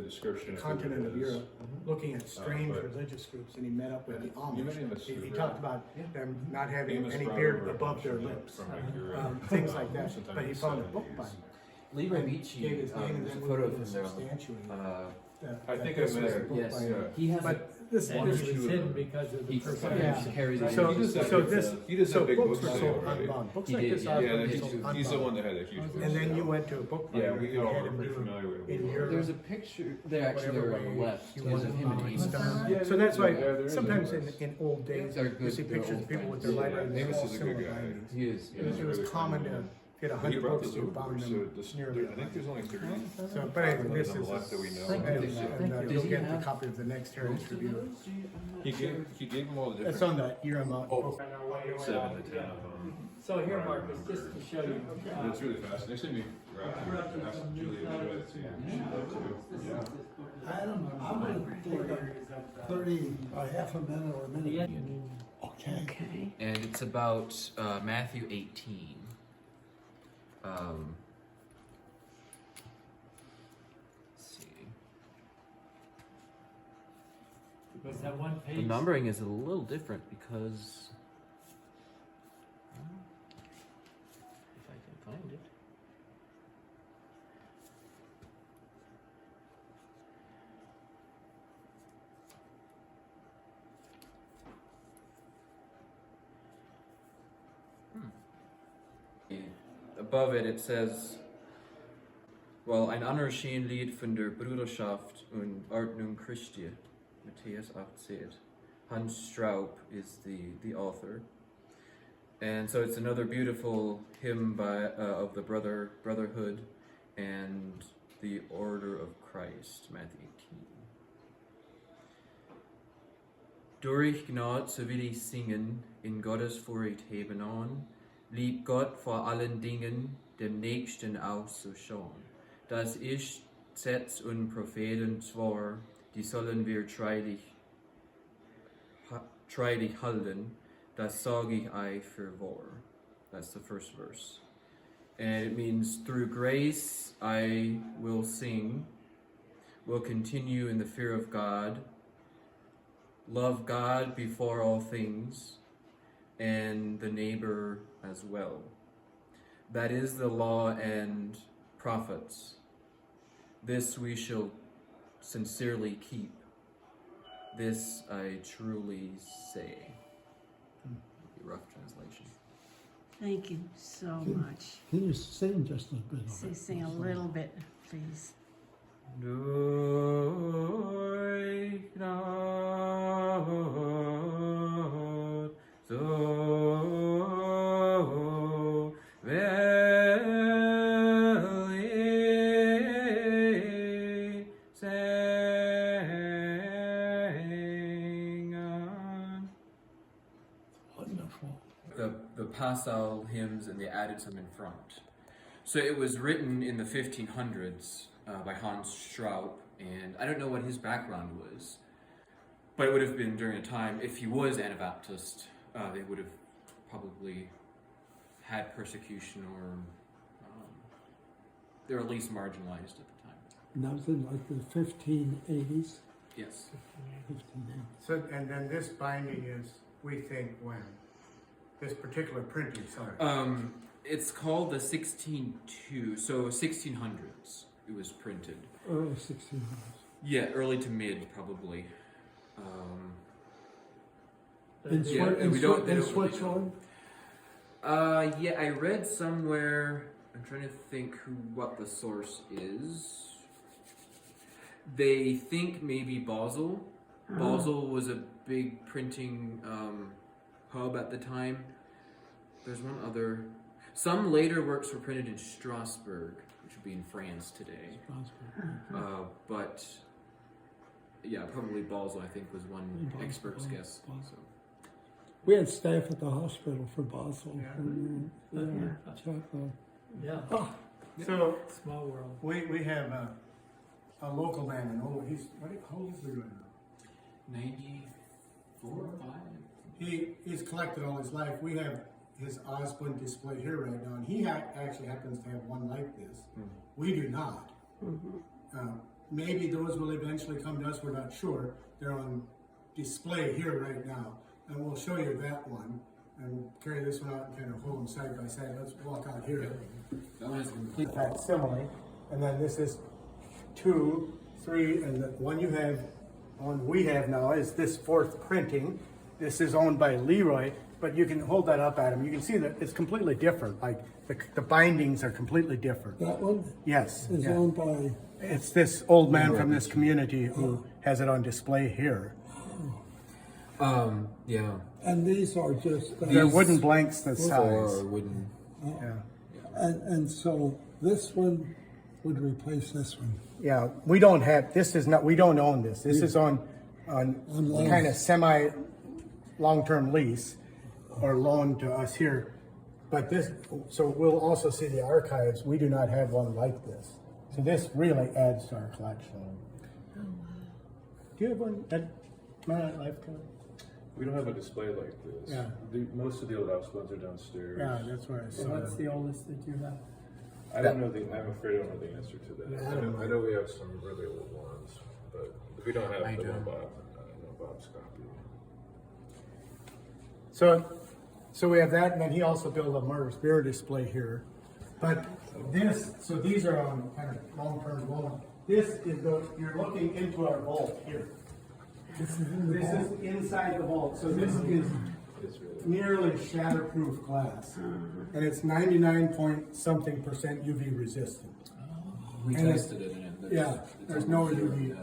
the description continent of Europe, looking at strange but- religious groups, and he met up with the You met him at Amish. He Subaru. talked about them not having Amos any brought beard over a above bunch their of lips, from, like, Europe, things like that. sometime But in he the found a book 70s. by him. Leroy And Beachy, gave his name, and there's a then photo we of him there. substantiated I think this I was a met- book yes, by him. he has But this And this- it was hidden because of the he person. carries it. So, He does that so big- this, he does so that big books book were sale, sold right? unbound. Books He like did, this yeah. are Yeah, sold he's the unbound. one that had a huge book And then sale. you went to a book Yeah, buyer we and all had are him pretty do familiar with in it. your There's a picture there actually whatever there on the way left. you There's want of to him and bound Amos. stuff. Yeah, So that's yeah, why there is sometimes a in, list. in old days, They're you good, see they're pictures old of people with friends. their Yeah, libraries Amos all is a similar good guy. bindings. He is. Yeah. It was common to get He 100 brought books the to bound Uber, so them this, nearly. I think there's only 30. So, but anyway, this on the is, left that we know. and, Thank and, you. you'll Does he get a have copy of the next Heritage Review. He gave them all the different. It's on the year amount. Oh. book. 7 to 10 of them. So here, Marcus, just to show you. It's really fast. Next time you ask Julia to do it, she'd love to. Yeah. I don't know, I'm gonna take 30, or half a minute or a minute. Okay. Okay. And it's about Matthew 18. Let's see. Was that one page? The numbering is a little different because. If I can find it. Above it, it says, well, ein anerkennend Lied von der Bruderschaft und Ordnung Christi, Matthäus 18. Hans Straub is the author. And so it's another beautiful hymn by of the brotherhood and the order of Christ, Matthew 18. Durch Gnade so will ich singen, in Gottes Vorrecht heben an, lieb Gott vor allen Dingen, dem Nächsten auch so schon. Das ist Gesetz und Propheten zwar, die sollen wir treidig halten, das sage ich euch für wahr. That's the first verse. And it means, through grace I will sing, will continue in the fear of God, love God before all things, and the neighbor as well. That is the law and prophets. This we shall sincerely keep. This I truly say. Rough translation. Thank you so much. Can you sing just a bit of Say, it? sing a little bit, please. Durch Gnade so will ich singen. Wonderful. The Passau hymns, and they added some in front. So it was written in the 1500s by Hans Straub, and I don't know what his background was, but it would have been during a time, if he was Anabaptist, they would have probably had persecution, or they were at least marginalized at the time. And that was in like the 1580s? Yes. 1580s. So, and then this binding is, we think, when? This particular printing, sorry. It's called the 1602, so 1600s it was printed. Early 1600s. Yeah, early to mid, probably. In, Yeah, Swi- in, we don't- Swi- they in don't really know. Switzerland? Yeah, I read somewhere. I'm trying to think what the source is. They think maybe Basel. Basel was a big printing hub at the time. There's one other. Some later works were printed in Strasbourg, which would be in France today. Strasbourg. But yeah, probably Basel, I think, was one Basel, expert's guess. Basel. So. We had staff at the hospital for Basel. Yeah. Yeah, Oh, So, small world. we have a local man, and how old is he right now? 94, 5? He's collected all his life. We have his Ausbund display here right now, and he actually happens to have one like this. We do not. maybe those will eventually come to us, we're not sure. They're on display here right now. And we'll show you that one. And we'll carry this one out and kind of hold them side by side. Let's walk out here. That one is a complete. Facsimile. And then this is 2, 3, and the one you have, one we have now is this 4th printing. This is owned by Leroy, but you can hold that up at him. You can see that it's completely different. Like the bindings are completely different. That one Yes. is yeah. owned by, It's this old man from this community who has it on display here. Yeah. and these are just, They're wooden blanks the Or size. wooden. Yeah. and so this one would replace this one. Yeah, we don't have, this is not, we don't own this. This is on loan. kind of semi long-term lease or loan to us here. But this, so we'll also see the archives. We do not have one like this. So this really adds to our collection. Do you have one at Marriott Lifetime? We don't have a display like this. Yeah. Most of the old Ausbunds are downstairs. Yeah, that's where I saw What's it. the oldest that you have? I don't know I'm afraid I don't know the answer to that. Yeah, I know we have some really old ones, but we don't have I the do. one Bob's copy. So we have that, and then he also built a murder spirit display here. But this, so these are on kind of long-term loan. This is you're looking into our vault here. This is in the This vault. is inside the vault, so this is It's really nearly shatterproof glass. And it's 99-point-something% UV resistant. We And tested it, and there's no UV.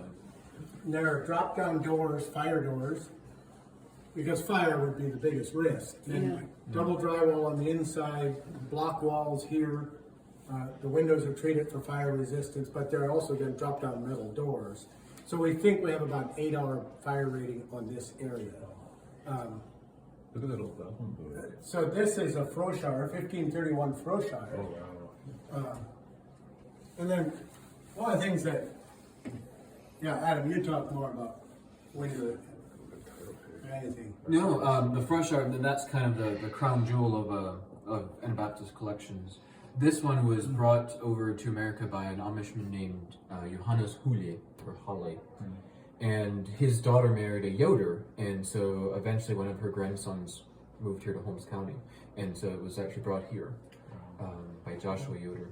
And there are drop-down doors, fire doors, because fire would be the biggest risk. And double drywall on the inside, block walls here. The windows are treated for fire resistance, but they're also going to drop down metal doors. So we think we have about 8-hour fire rating on this area. Look at that old album book. So this is a Froshire, 1531 Froshire. Oh wow. And then one of the things that, Adam, you talk more about window or anything. No, the fresh art, that's kind of the crown jewel of Anabaptist collections. This one was brought over to America by an Amishman named Johannes Hulle, or Halle. And his daughter married a Yoder, and so eventually one of her grandsons moved here to Holmes County. And so it was actually brought here by Joshua Yoder.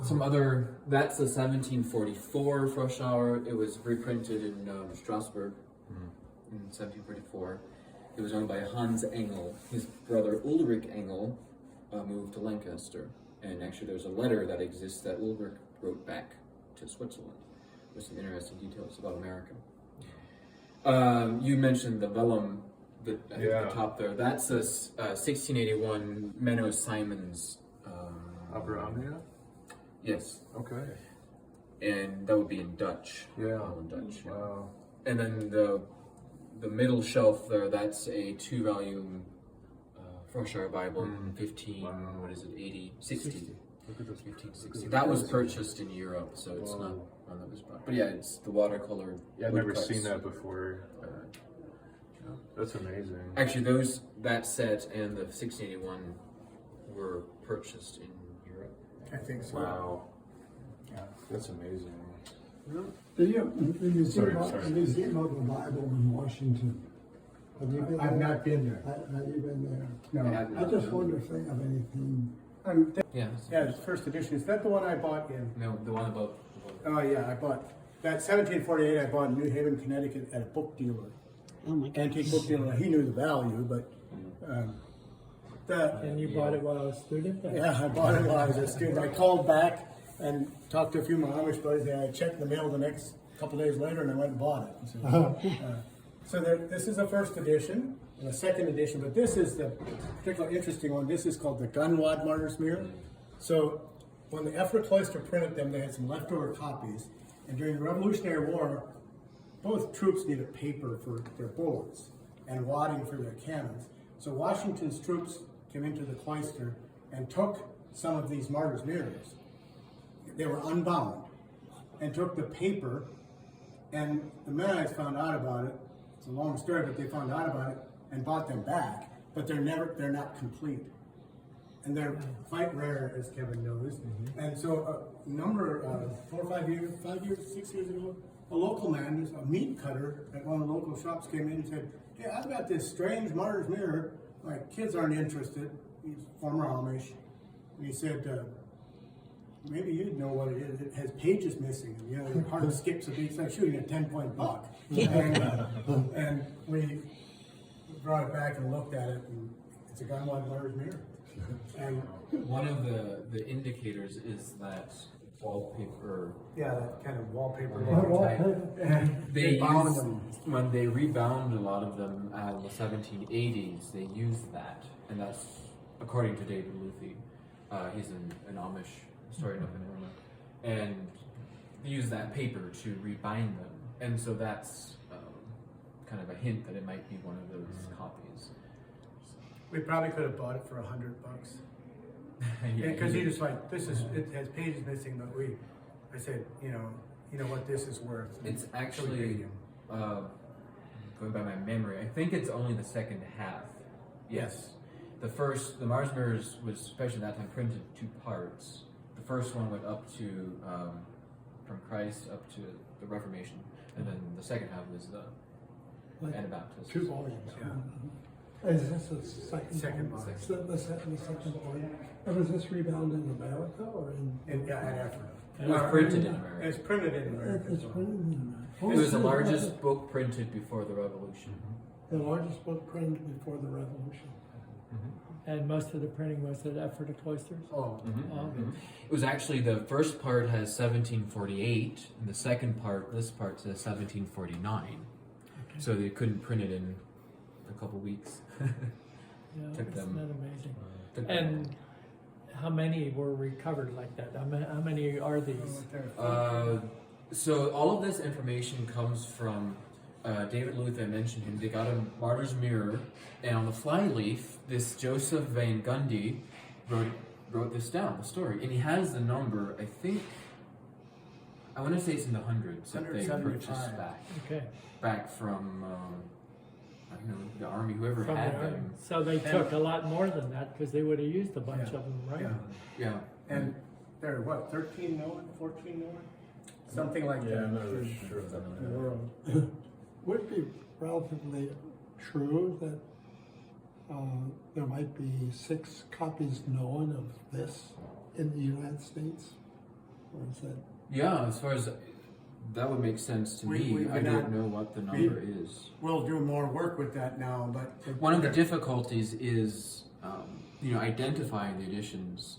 Some other, that's a 1744 Froschauer. It was reprinted in Strasbourg in 1744. It was owned by Hans Engel. His brother Ulrich Engel moved to Lancaster. And actually there's a letter that exists that Ulrich wrote back to Switzerland with some interesting details about America. You mentioned the vellum at the top there. That's a 1681 Menno Simons. Abrahamiya? Yes, Okay. and that would be in Dutch. Yeah. All in Dutch. Wow. And then the middle shelf there, that's a 2-volume Froshire Bible, 15, what is it, 80, 60. Look at this. 1560. That was purchased in Europe, so it's not one that was brought. But yeah, it's the watercolor. Yeah, I've never woodcuts. seen that before. That's amazing. Actually, that set and the 1681 were purchased in Europe. I think so. Wow. Yeah. That's amazing. The Museum, Sorry. the Museum of the Bible in Washington. Have you been I've there? not been there. Have you been there? No. I just wonder if they have anything. Yeah. Yeah, it's first edition. Is that the one I bought in? No, the one above. Oh, yeah, I bought that 1748. I bought in New Haven, Connecticut at a book dealer, Oh my God. antique book dealer. He knew the value, but And you bought it while I was a student there? yeah, I bought it while I was a student. I called back and talked to a few of my Amish buddies, and I checked the mail the next couple days later, and I went and bought it. So this is a first edition and a second edition, but this is the particularly interesting one. This is called the Gunwad Martyr's Mirror. So when the Ephrata Cloister printed them, they had some leftover copies, and during the Revolutionary War, both troops needed paper for their bullets and wadding for their cannons. So Washington's troops came into the cloister and took some of these martyrs' mirrors. They were unbound and took the paper, and the Mennonites found out about it. It's a long story, but they found out about it and bought them back, but they're not complete. and they're quite rare, as Kevin knows. And so a number, 4 or 5 years, 6 years ago, a local man, a meat cutter at one of the local shops came in and said, "Hey, I've got this strange martyr's mirror. My kids aren't interested." He's former Amish. And he said, maybe you'd know what it is. It has pages missing. You know, your heart skips a beat. It's like shooting a 10-point buck. And we brought it back and looked at it, and it's a gunwide martyr's mirror. And One of the indicators is that wallpaper. yeah, that kind of wallpaper. They bound use, them. when they rebound a lot of them in the 1780s, they used that, and that's according to David Luthi. He's an Amish historian up in Irma, and they use that paper to rebind them, and so that's kind of a hint that it might be one of those copies. We probably could have bought it for $100. Yeah, Because you just like, it has pages missing, but I said, you know what this is worth. It's So we paid actually, him. going by my memory, I think it's only the second half. Yes. The Mars Mirrors was, especially that time, printed 2 parts. The first one went up to, from Christ up to the Reformation, and then the second half was the Anabaptist. 2 volumes. Yeah. Is this the second volume. So the second volume. And was this rebound in America or in? In Africa. It was printed in America. It's printed in America. It's printed in America. It was the largest book printed before the Revolution. The largest book printed before the Revolution. And most of the printing was at Effort of Cloisters? Oh, It was actually, the first part has 1748, and the second part, this part, says 1749. So they couldn't print it in a couple weeks. Yeah, Took isn't them- that amazing? Took them- And how many were recovered like that? How many are these? So all of this information comes from David Luthi. I mentioned him. They got a martyr's mirror, and on the flyleaf, this Joseph Van Gundy wrote this down, the story, and he has the number. I want to say it's in the hundreds that they 175. purchased Okay. back from I don't know, the army, whoever From had the army. them. So they took a lot more than that because they would have used a bunch Yeah. of them, right? yeah. Yeah, And they're what, 13 million, 14 million? Something like that. I'm not really sure of that. In the world. Would it be relatively true that there might be 6 copies known of this in the United States? Or is that? yeah. As far as that would make sense to me. I don't know what the number is. We'll do more work with that now, but One of the difficulties is, identifying the editions.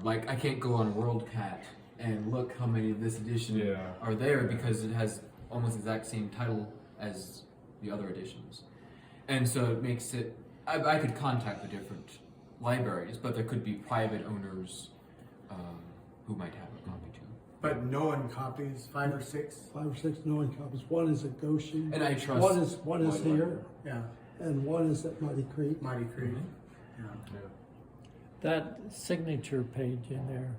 Like, I can't go on WorldCat and look how many of this edition are there because it has almost the exact same title as the other editions. And so it makes it, I could contact the different libraries, but there could be private owners who might have a copy too. but known copies, 5 or 6. 5 or 6 known copies. One is at Goshen. And I trust One is here, Yeah, and one is at Muddy Creek. Mighty Creek. Mm-hmm. Yeah. That signature page in there,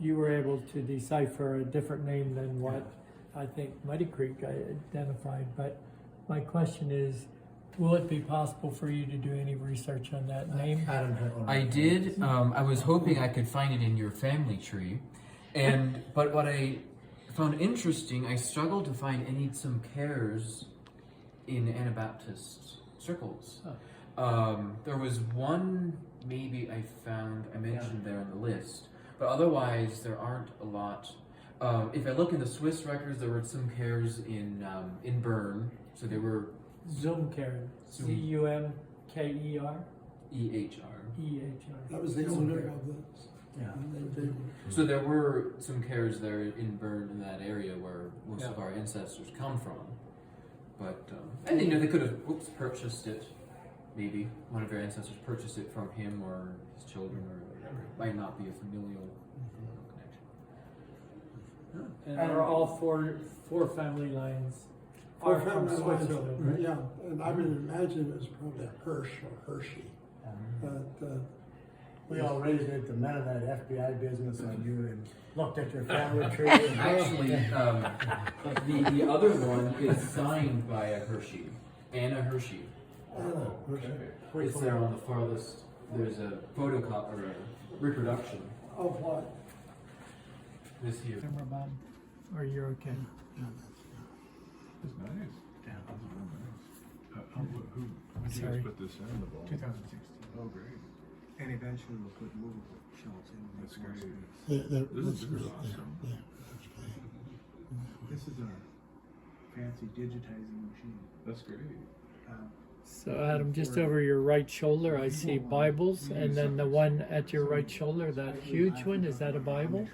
you were able to decipher a different name than what I think Muddy Creek identified. But my question is, will it be possible for you to do any research on that name? Adam had one. I did. I was hoping I could find it in your family tree, but what I found interesting, I struggled to find any some cares in Anabaptist circles. There was one maybe I mentioned there on the list, but otherwise there aren't a lot. If I look in the Swiss records, there were some cares in Bern, so they were Zumkehr. Zumkehr. EHR. That was the owner of this. Yeah. So there were some cares there in Bern, in that area where most of Yeah. our ancestors come from. But and they could have purchased it. Maybe one of their ancestors purchased it from him or his children or whatever. It might not be a familial connection. And are all four family lines Four are from family lines, Switzerland, right? yeah, and I would imagine it was probably a Hirsch or Hershey. But, We already did the Mennonite FBI business on you and looked at your family tree. And Actually, the other one is signed by a Hershey, Anna Hershey. Hershey. It's there on the farthest there's a photocopy or a reproduction. Of what? This here. Camera Bob, or you're okay? It's nice. Yeah, that's real nice. Who did you Sorry. guys put this in the vault? 2016. Oh, great. And eventually we'll put movable shelves in. That's more great. space. This is awesome. This is our fancy digitizing machine. That's great. So Adam, just over your right shoulder, I see Bibles, and then the one at your right shoulder, that huge one, is that a Bible?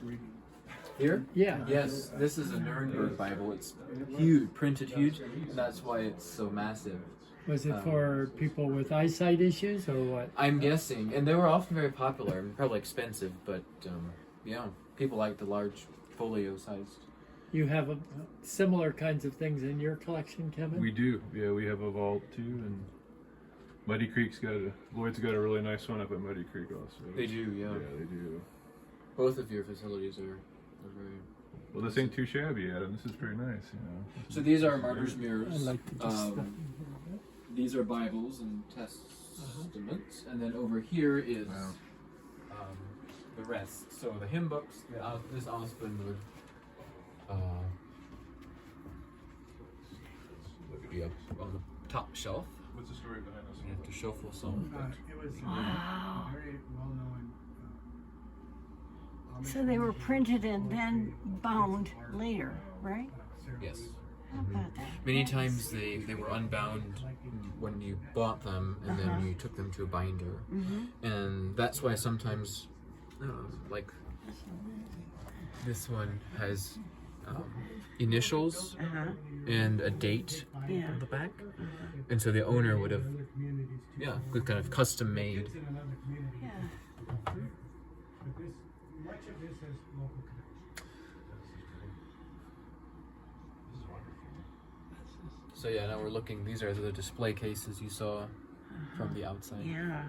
Here? Yeah. Yes, this is a Nuremberg Bible. It's huge, printed huge, and that's why it's so massive. Was it for people with eyesight issues or what? I'm guessing, and they were often very popular and probably expensive, but yeah, people like the large folio sized. You have similar kinds of things in your collection, Kevin? We do. Yeah, we have a vault too, and Muddy Creek's Lloyd's got a really nice one up at Muddy Creek also. They do, yeah. Yeah, they do. Both of your facilities are very. Well, this ain't too shabby, Adam. This is pretty nice, you know. So these are martyrs' mirrors. I like to just stuff them. These are Bibles and Testaments, and then over here is the rest. So the hymn books. This Ausbund would be up on the top shelf. What's the story behind this You one? have to shuffle some. It was Wow. a very well-known. So they were printed and then bound later, right? Yes. How about that? Many times they were unbound when you bought them, and then you took them to a binder, and that's why sometimes, like this one has initials and a date Yeah. on the back, and so the owner would have, kind of custom made. Yeah. Much of this has local connections. So yeah, now we're looking. These are the display cases you saw from the outside. Yeah.